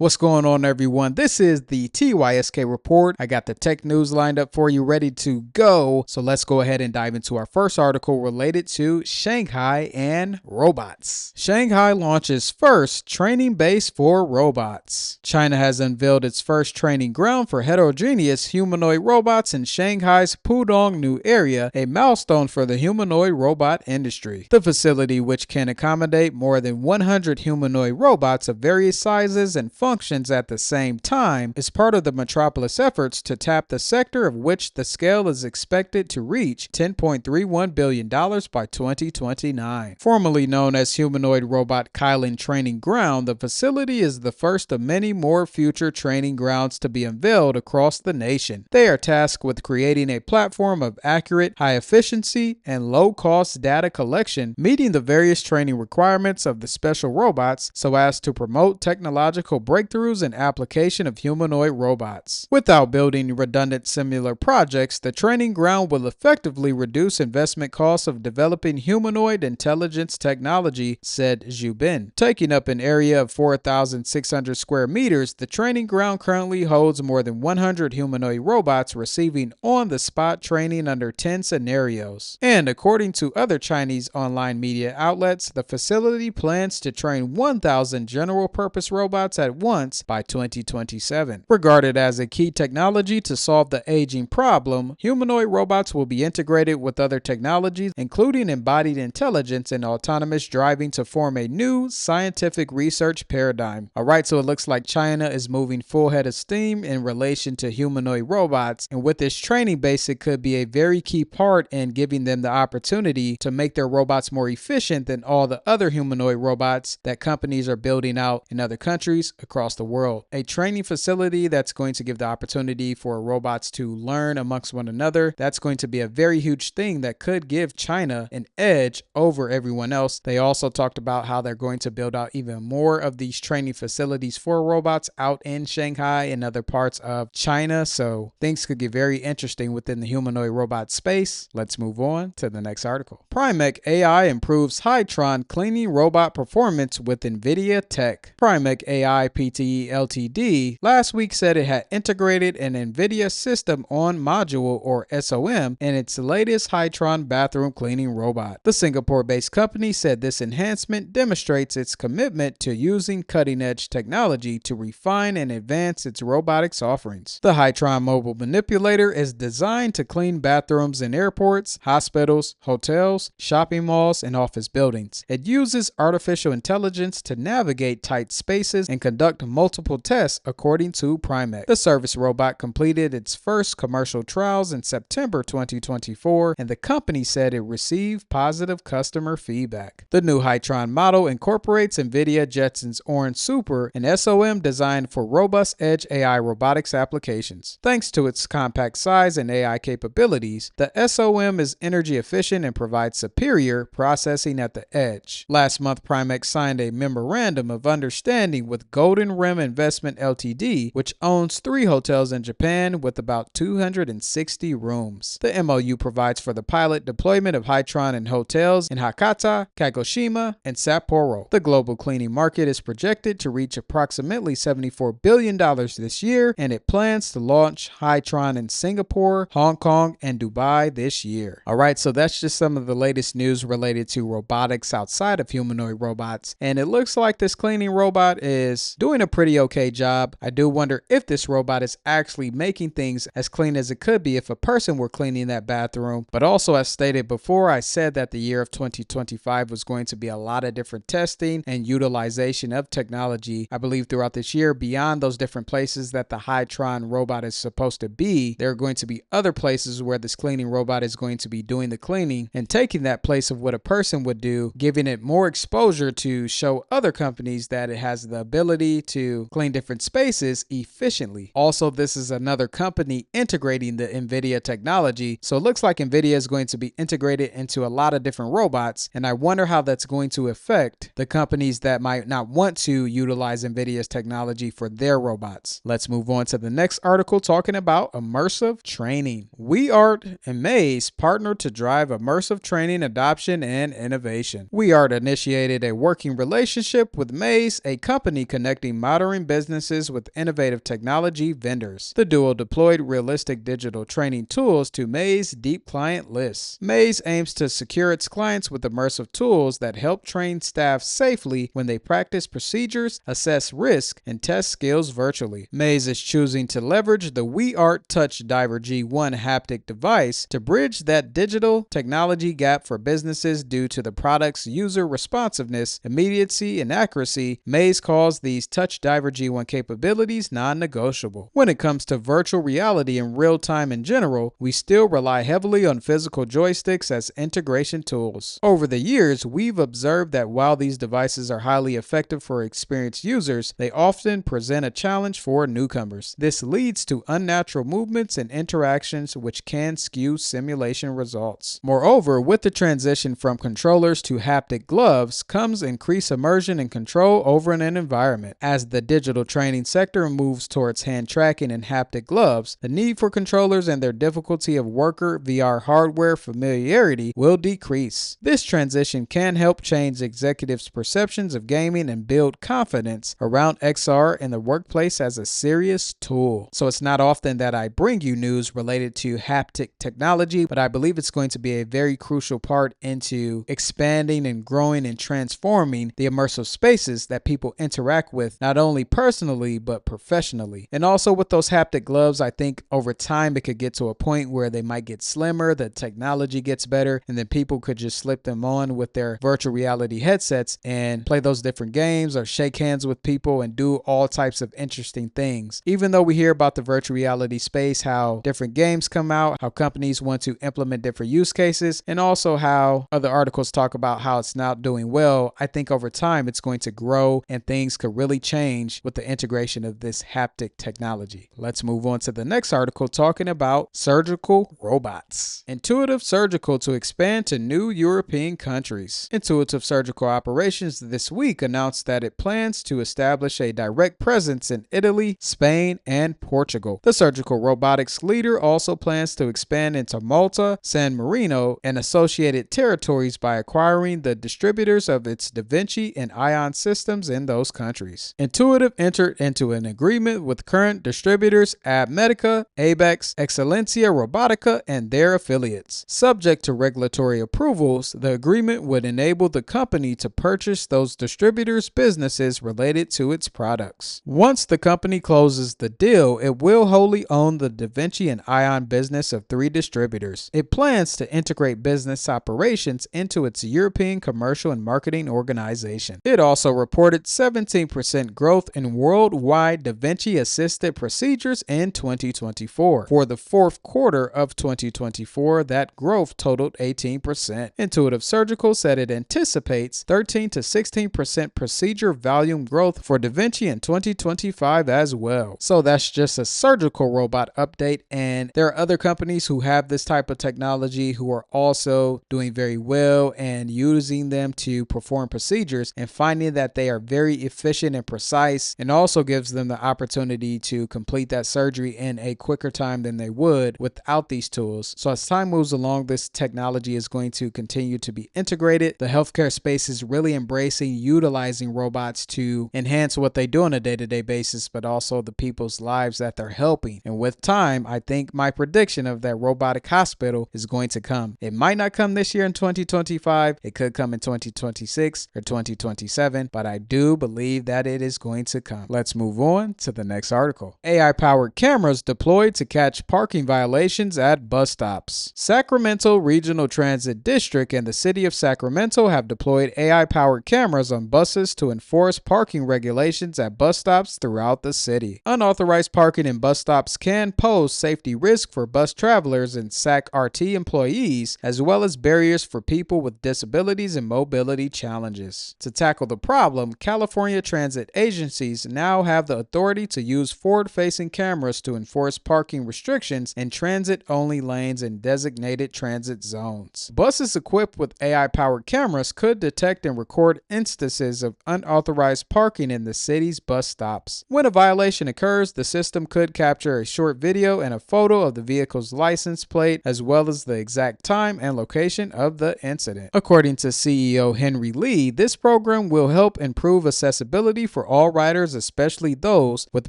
What's going on, everyone? This is the TYSK report. I got the tech news lined up for you, ready to go. So let's go ahead and dive into our first article related to Shanghai and robots. Shanghai launches first training base for robots. China has unveiled its first training ground for heterogeneous humanoid robots in Shanghai's Pudong New area, a milestone for the humanoid robot industry. The facility, which can accommodate more than 100 humanoid robots of various sizes and functions at the same time, is part of the metropolis efforts to tap the sector, of which the scale is expected to reach $10.31 billion by 2029. Formerly known as Humanoid Robot Kylin Training Ground, the facility is the first of many more future training grounds to be unveiled across the nation. They are tasked with creating a platform of accurate, high efficiency, and low-cost data collection, meeting the various training requirements of the special robots so as to promote technological breakthroughs in application of humanoid robots. Without building redundant similar projects, the training ground will effectively reduce investment costs of developing humanoid intelligence technology, said Zhu Bin. Taking up an area of 4,600 square meters, the training ground currently holds more than 100 humanoid robots receiving on-the-spot training under 10 scenarios. And according to other Chinese online media outlets, the facility plans to train 1,000 general-purpose robots at once by 2027. Regarded as a key technology to solve the aging problem, humanoid robots will be integrated with other technologies, including embodied intelligence and autonomous driving, to form a new scientific research paradigm. Alright, so it looks like China is moving full head of steam in relation to humanoid robots, and with this training base, it could be a very key part in giving them the opportunity to make their robots more efficient than all the other humanoid robots that companies are building out in other countries across the world. A training facility that's going to give the opportunity for robots to learn amongst one another. That's going to be a very huge thing that could give China an edge over everyone else. They also talked about how they're going to build out even more of these training facilities for robots out in Shanghai and other parts of China. So things could get very interesting within the humanoid robot space. Let's move on to the next article. Primec AI improves Hytron cleaning robot performance with NVIDIA tech. Primec AI PTE Ltd. last week said it had integrated an NVIDIA system on module, or SOM, in its latest Hytron bathroom cleaning robot. The Singapore-based company said this enhancement demonstrates its commitment to using cutting-edge technology to refine and advance its robotics offerings. The Hytron mobile manipulator is designed to clean bathrooms in airports, hospitals, hotels, shopping malls, and office buildings. It uses artificial intelligence to navigate tight spaces and conduct multiple tests, according to Primec. The service robot completed its first commercial trials in September 2024, and the company said it received positive customer feedback. The new Hytron model incorporates NVIDIA Jetson's Orin Super, an SOM designed for robust edge AI robotics applications. Thanks to its compact size and AI capabilities, the SOM is energy efficient and provides superior processing at the edge. Last month, Primec signed a memorandum of understanding with Golden Rim Investment Ltd., which owns 3 hotels in Japan with about 260 rooms. The MOU provides for the pilot deployment of Hytron in hotels in Hakata, Kagoshima, and Sapporo. The global cleaning market is projected to reach approximately $74 billion this year, and it plans to launch Hytron in Singapore, Hong Kong, and Dubai this year. Alright, so that's just some of the latest news related to robotics outside of humanoid robots, and it looks like this cleaning robot is doing a pretty okay job. I do wonder if this robot is actually making things as clean as it could be if a person were cleaning that bathroom. But also, as stated before, I said that the year of 2025 was going to be a lot of different testing and utilization of technology. I believe throughout this year, beyond those different places that the Hytron robot is supposed to be, there are going to be other places where this cleaning robot is going to be doing the cleaning and taking that place of what a person would do, giving it more exposure to show other companies that it has the ability to clean different spaces efficiently. Also, this is another company integrating the NVIDIA technology, so it looks like NVIDIA is going to be integrated into a lot of different robots, and I wonder how that's going to affect the companies that might not want to utilize NVIDIA's technology for their robots. Let's move on to the next article talking about immersive training. WeArt and Maze partner to drive immersive training adoption and innovation. WeArt initiated a working relationship with Maze, a company connecting connecting modern businesses with innovative technology vendors. The duo deployed realistic digital training tools to Maze deep client lists. Maze aims to secure its clients with immersive tools that help train staff safely when they practice procedures, assess risk, and test skills virtually. Maze is choosing to leverage the WeArt Touch Diver G1 haptic device to bridge that digital technology gap for businesses due to the product's user responsiveness, immediacy, and accuracy. Maze calls these Touch Diver G1 capabilities non-negotiable. When it comes to virtual reality and real-time in general, we still rely heavily on physical joysticks as integration tools. Over the years, we've observed that while these devices are highly effective for experienced users, they often present a challenge for newcomers. This leads to unnatural movements and interactions which can skew simulation results. Moreover, with the transition from controllers to haptic gloves comes increased immersion and control over an environment. As the digital training sector moves towards hand tracking and haptic gloves, the need for controllers and their difficulty of worker VR hardware familiarity will decrease. This transition can help change executives' perceptions of gaming and build confidence around XR in the workplace as a serious tool. So it's not often that I bring you news related to haptic technology, but I believe it's going to be a very crucial part into expanding and growing and transforming the immersive spaces that people interact with, not only personally, but professionally. And also with those haptic gloves, I think over time it could get to a point where they might get slimmer, the technology gets better, and then people could just slip them on with their virtual reality headsets and play those different games or shake hands with people and do all types of interesting things. Even though we hear about the virtual reality space, how different games come out, how companies want to implement different use cases, and also how other articles talk about how it's not doing well, I think over time it's going to grow and things could really change with the integration of this haptic technology. Let's move on to the next article talking about surgical robots. Intuitive Surgical to expand to new European countries. Intuitive Surgical Operations this week announced that it plans to establish a direct presence in Italy, Spain, and Portugal. The surgical robotics leader also plans to expand into Malta, San Marino, and associated territories by acquiring the distributors of its Da Vinci and Ion systems in those countries. Intuitive entered into an agreement with current distributors Abmedica, Abex, Excellencia Robotica, and their affiliates. Subject to regulatory approvals, the agreement would enable the company to purchase those distributors' businesses related to its products. Once the company closes the deal, it will wholly own the Da Vinci and Ion business of 3 distributors. It plans to integrate business operations into its European commercial and marketing organization. It also reported 17% growth in worldwide Da Vinci assisted procedures in 2024. For the fourth quarter of 2024, that growth totaled 18%. Intuitive Surgical said it anticipates 13 to 16% procedure volume growth for Da Vinci in 2025 as well. So that's just a surgical robot update, and there are other companies who have this type of technology who are also doing very well and using them to perform procedures and finding that they are very efficient and precise, and also gives them the opportunity to complete that surgery in a quicker time than they would without these tools. So as time moves along, this technology is going to continue to be integrated. The healthcare space is really embracing utilizing robots to enhance what they do on a day-to-day basis, but also the people's lives that they're helping. And with time, I think my prediction of that robotic hospital is going to come. It might not come this year in 2025. It could come in 2026 or 2027, but I do believe that it is going to come. Let's move on to the next article. AI-powered cameras deployed to catch parking violations at bus stops. Sacramento Regional Transit District and the City of Sacramento have deployed AI-powered cameras on buses to enforce parking regulations at bus stops throughout the city. Unauthorized parking in bus stops can pose safety risk for bus travelers and SAC-RT employees, as well as barriers for people with disabilities and mobility challenges. To tackle the problem, California transit agencies now have the authority to use forward-facing cameras to enforce parking restrictions in transit-only lanes in designated transit zones. Buses equipped with AI-powered cameras could detect and record instances of unauthorized parking in the city's bus stops. When a violation occurs, the system could capture a short video and a photo of the vehicle's license plate, as well as the exact time and location of the incident. According to CEO Henry Lee, this program will help improve accessibility for all riders, especially those with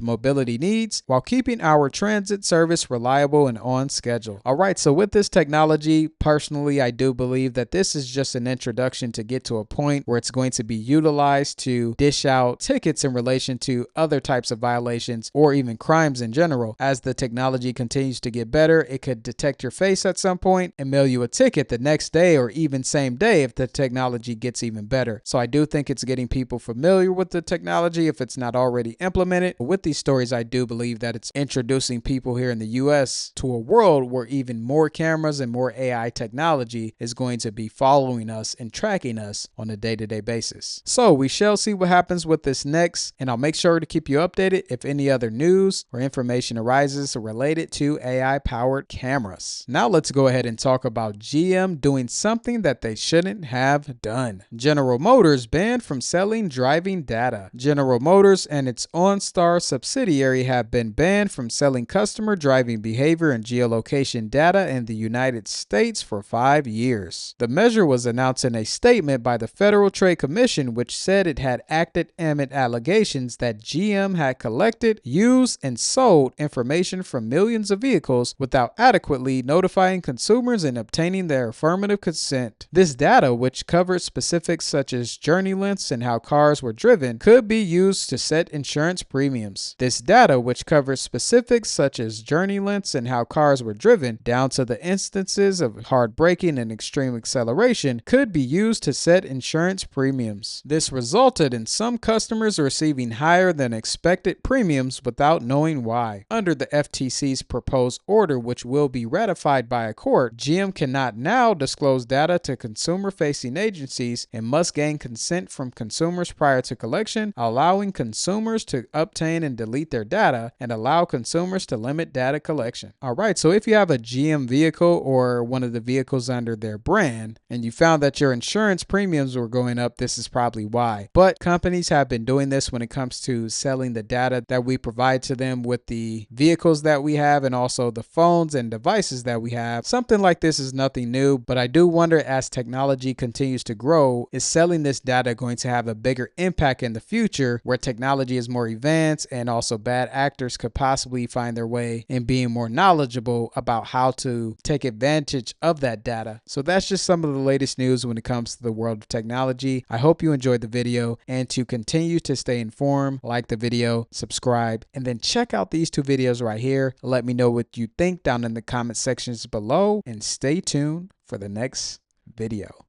mobility needs, while keeping our transit service reliable and on schedule. All right, so with this technology, personally, I do believe that this is just an introduction to get to a point where it's going to be utilized to dish out tickets in relation to other types of violations or even crimes in general. As the technology continues to get better, it could detect your face at some point and mail you a ticket the next day or even same day if the technology gets even better. So I do think it's getting people familiar with the technology if it's not already implemented. With these stories, I do believe that it's introducing people here in the US to a world where even more cameras and more AI technology is going to be following us and tracking us on a day-to-day basis. So we shall see what happens with this next, and I'll make sure to keep you updated if any other news or information arises related to AI-powered cameras. Now let's go ahead and talk about GM doing something that they shouldn't have done. General Motors banned from selling driving data. General Motors and its OnStar subsidiary have been banned from selling customer driving behavior and geolocation data in the United States for 5 years. The measure was announced in a statement by the Federal Trade Commission, which said it had acted amid allegations that GM had collected, used, and sold information from millions of vehicles without adequately notifying consumers and obtaining their affirmative consent. This data, which covered specifics such as journey lengths and how cars were driven, could be used to set insurance premiums. This data, which covers specifics such as journey lengths and how cars were driven, down to the instances of hard braking and extreme acceleration, could be used to set insurance premiums. This resulted in some customers receiving higher than expected premiums without knowing why. Under the FTC's proposed order, which will be ratified by a court, GM cannot now disclose data to consumer-facing agencies and must gain consent from consumers prior to collection, allowing consumers to obtain and delete their data, and allow consumers to limit data collection. All right, so if you have a GM vehicle or one of the vehicles under their brand, and you found that your insurance premiums were going up, this is probably why. But companies have been doing this when it comes to selling the data that we provide to them with the vehicles that we have and also the phones and devices that we have. Something like this is nothing new, but I do wonder, as technology continues to grow, is selling this data going to have a bigger impact in the future where technology is more advanced and also bad actors could possibly find their way in being more knowledgeable about how to take advantage of that data. So that's just some of the latest news when it comes to the world of technology. I hope you enjoyed the video, and to continue to stay informed, like the video, subscribe, and then check out these 2 videos right here. Let me know what you think down in the comment sections below, and stay tuned for the next video.